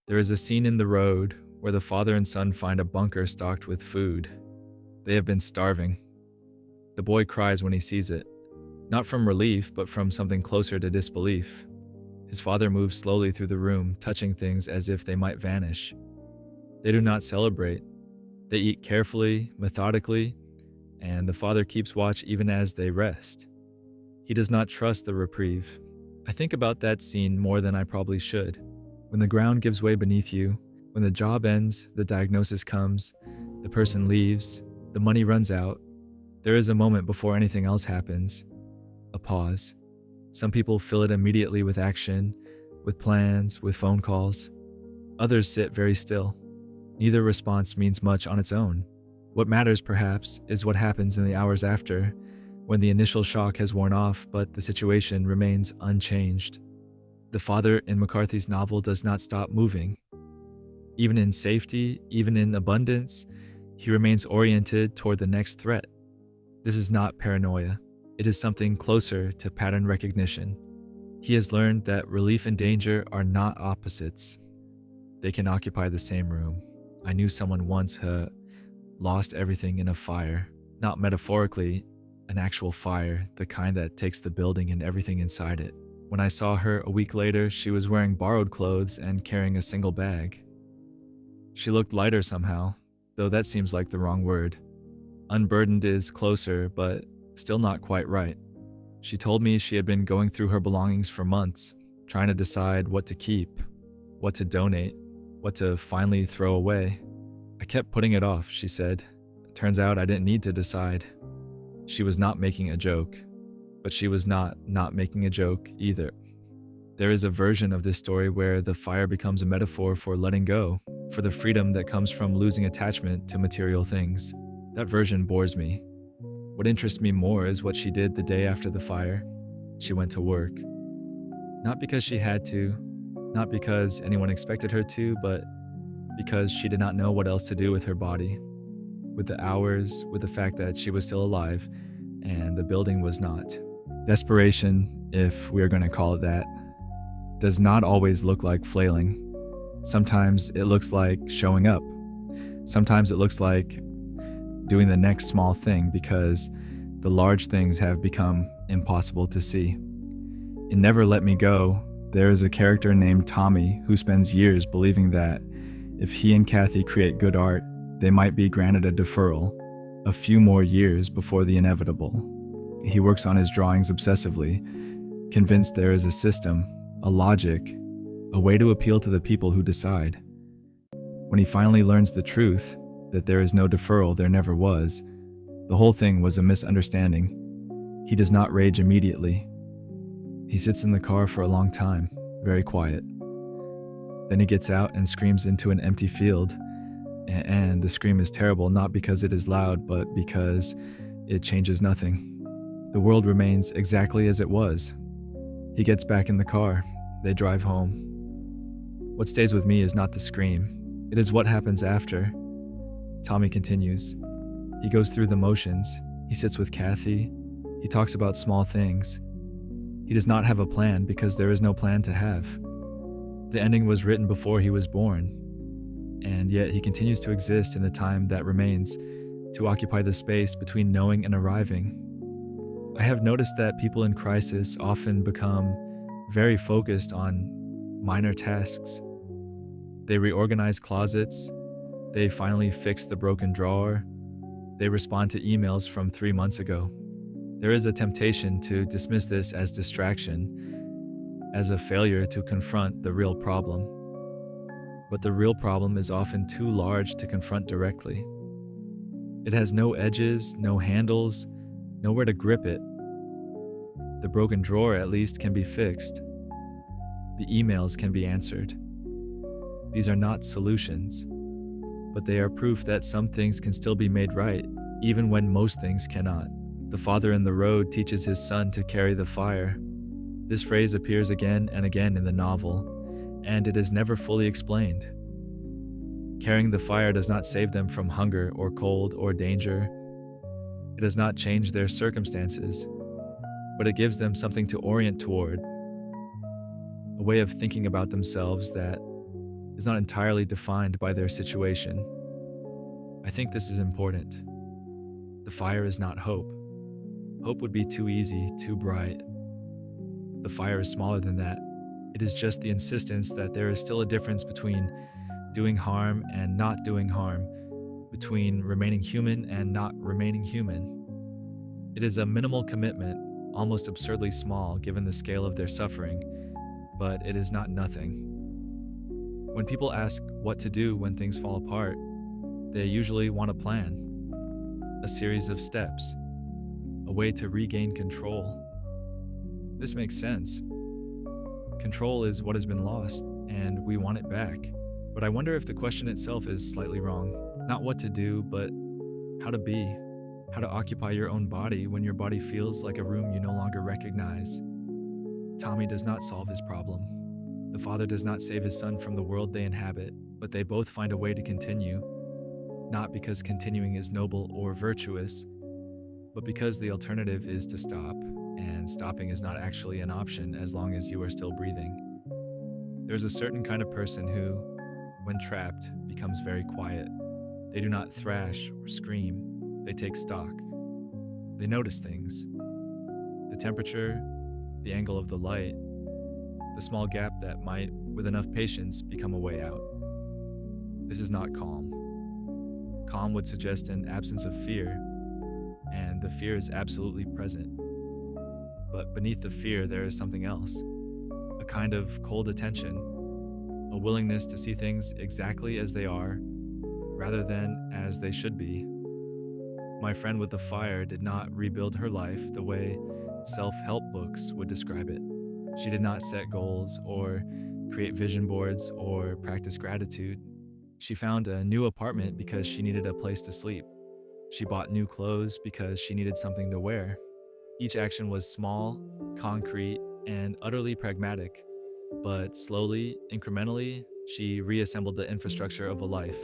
There is a scene in The Road where the father and son find a bunker stocked with food. They have been starving. The boy cries when he sees it, not from relief, but from something closer to disbelief. His father moves slowly through the room, touching things as if they might vanish. They do not celebrate. They eat carefully, methodically, and the father keeps watch even as they rest. He does not trust the reprieve. I think about that scene more than I probably should. When the ground gives way beneath you, when the job ends, the diagnosis comes, the person leaves, the money runs out, there is a moment before anything else happens. A pause. Some people fill it immediately with action, with plans, with phone calls. Others sit very still. Neither response means much on its own. What matters, perhaps, is what happens in the hours after, when the initial shock has worn off but the situation remains unchanged. The father in McCarthy's novel does not stop moving. Even in safety, even in abundance, he remains oriented toward the next threat. This is not paranoia. It is something closer to pattern recognition. He has learned that relief and danger are not opposites. They can occupy the same room. I knew someone once who lost everything in a fire, not metaphorically, an actual fire, the kind that takes the building and everything inside it. When I saw her a week later, she was wearing borrowed clothes and carrying a single bag. She looked lighter somehow, though that seems like the wrong word. Unburdened is closer, but still not quite right. She told me she had been going through her belongings for months, trying to decide what to keep, what to donate, what to finally throw away. I kept putting it off, she said. Turns out I didn't need to decide. She was not making a joke, but she was not making a joke either. There is a version of this story where the fire becomes a metaphor for letting go, for the freedom that comes from losing attachment to material things. That version bores me. What interests me more is what she did the day after the fire. She went to work. Not because she had to, not because anyone expected her to, but because she did not know what else to do with her body, with the hours, with the fact that she was still alive, and the building was not. Desperation, if we are going to call it that, does not always look like flailing. Sometimes it looks like showing up. Sometimes it looks like doing the next small thing because the large things have become impossible to see. In Never Let Me Go, there is a character named Tommy who spends years believing that if he and Kathy create good art, they might be granted a deferral, a few more years before the inevitable. He works on his drawings obsessively, convinced there is a system, a logic, a way to appeal to the people who decide. When he finally learns the truth, that there is no deferral, there never was, the whole thing was a misunderstanding. He does not rage immediately. He sits in the car for a long time, very quiet. Then he gets out and screams into an empty field, and the scream is terrible, not because it is loud, but because it changes nothing. The world remains exactly as it was. He gets back in the car. They drive home. What stays with me is not the scream. It is what happens after. Tommy continues. He goes through the motions. He sits with Kathy. He talks about small things. He does not have a plan because there is no plan to have. The ending was written before he was born, and yet he continues to exist in the time that remains, to occupy the space between knowing and arriving. I have noticed that people in crisis often become very focused on minor tasks. They reorganize closets. They finally fix the broken drawer. They respond to emails from 3 months ago. There is a temptation to dismiss this as distraction, as a failure to confront the real problem. But the real problem is often too large to confront directly. It has no edges, no handles, nowhere to grip it. The broken drawer at least can be fixed. The emails can be answered. These are not solutions, but they are proof that some things can still be made right, even when most things cannot. The father in The Road teaches his son to carry the fire. This phrase appears again and again in the novel, and it is never fully explained. Carrying the fire does not save them from hunger or cold or danger. It does not change their circumstances, but it gives them something to orient toward, a way of thinking about themselves that is not entirely defined by their situation. I think this is important. The fire is not hope. Hope would be too easy, too bright. The fire is smaller than that. It is just the insistence that there is still a difference between doing harm and not doing harm, between remaining human and not remaining human. It is a minimal commitment, almost absurdly small given the scale of their suffering, but it is not nothing. When people ask what to do when things fall apart, they usually want a plan, a series of steps, a way to regain control. This makes sense. Control is what has been lost, and we want it back. But I wonder if the question itself is slightly wrong. Not what to do, but how to be, how to occupy your own body when your body feels like a room you no longer recognize. Tommy does not solve his problem. The father does not save his son from the world they inhabit, but they both find a way to continue, not because continuing is noble or virtuous, but because the alternative is to stop, and stopping is not actually an option as long as you are still breathing. There's a certain kind of person who, when trapped, becomes very quiet. They do not thrash or scream, they take stock. They notice things. The temperature, the angle of the light, the small gap that might, with enough patience, become a way out. This is not calm. Calm would suggest an absence of fear, and the fear is absolutely present. But beneath the fear, there is something else, a kind of cold attention, a willingness to see things exactly as they are, rather than as they should be. My friend with the fire did not rebuild her life the way self-help books would describe it. She did not set goals or create vision boards or practice gratitude. She found a new apartment because she needed a place to sleep. She bought new clothes because she needed something to wear. Each action was small, concrete, and utterly pragmatic, but slowly, incrementally, she reassembled the infrastructure of a life.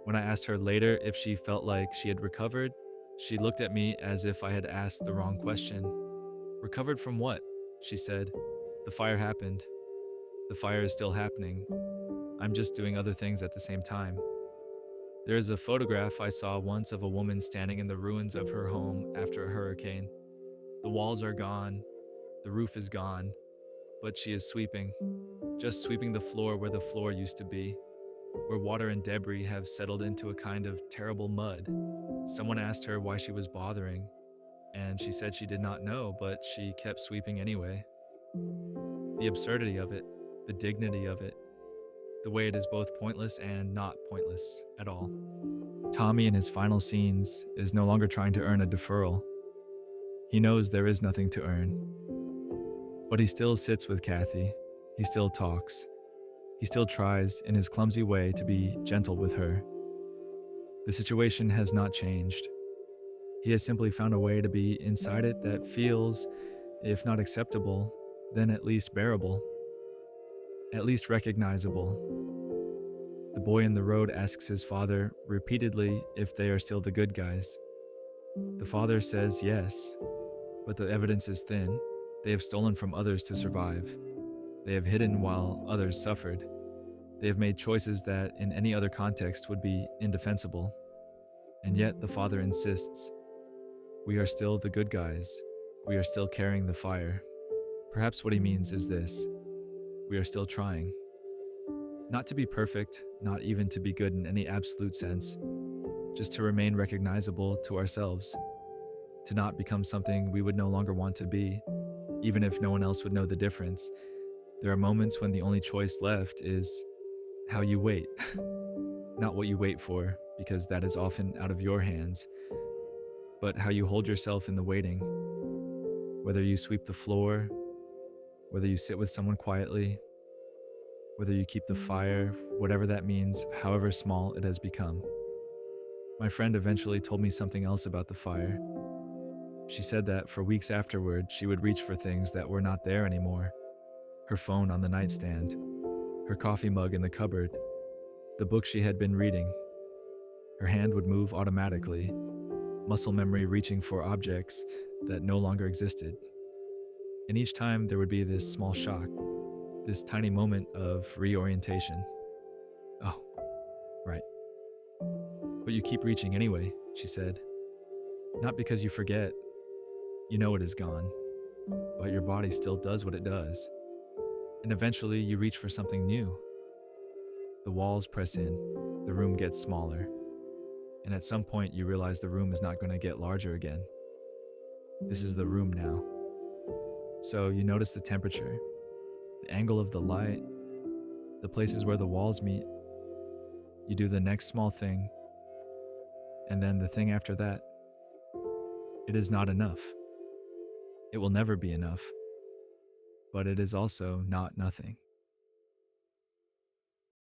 When I asked her later if she felt like she had recovered, she looked at me as if I had asked the wrong question. Recovered from what? She said. The fire happened. The fire is still happening. I'm just doing other things at the same time. There is a photograph I saw once of a woman standing in the ruins of her home after a hurricane. The walls are gone, the roof is gone, but she is sweeping, just sweeping the floor where the floor used to be, where water and debris have settled into a kind of terrible mud. Someone asked her why she was bothering, and she said she did not know, but she kept sweeping anyway. The absurdity of it, the dignity of it, the way it is both pointless and not pointless at all. Tommy in his final scenes is no longer trying to earn a deferral. He knows there is nothing to earn. But he still sits with Kathy. He still talks. He still tries, in his clumsy way, to be gentle with her. The situation has not changed. He has simply found a way to be inside it that feels, if not acceptable, then at least bearable. At least recognizable. The boy in the road asks his father repeatedly if they are still the good guys. The father says yes, but the evidence is thin. They have stolen from others to survive. They have hidden while others suffered. They have made choices that in any other context would be indefensible. And yet the father insists, we are still the good guys. We are still carrying the fire. Perhaps what he means is this. We are still trying. Not to be perfect, not even to be good in any absolute sense, just to remain recognizable to ourselves, to not become something we would no longer want to be, even if no one else would know the difference. There are moments when the only choice left is how you wait, not what you wait for, because that is often out of your hands, but how you hold yourself in the waiting. Whether you sweep the floor, whether you sit with someone quietly, whether you keep the fire, whatever that means, however small it has become. My friend eventually told me something else about the fire. She said that for weeks afterward, she would reach for things that were not there anymore. Her phone on the nightstand, her coffee mug in the cupboard, the book she had been reading. Her hand would move automatically, muscle memory reaching for objects that no longer existed. And each time there would be this small shock, this tiny moment of reorientation. Right. But you keep reaching anyway, she said. Not because you forget, you know it is gone, but your body still does what it does. And eventually you reach for something new. The walls press in, the room gets smaller, and at some point you realize the room is not going to get larger again. This is the room now. So you notice the temperature, the angle of the light, the places where the walls meet. You do the next small thing, and then the thing after that. It is not enough. It will never be enough, but it is also not nothing.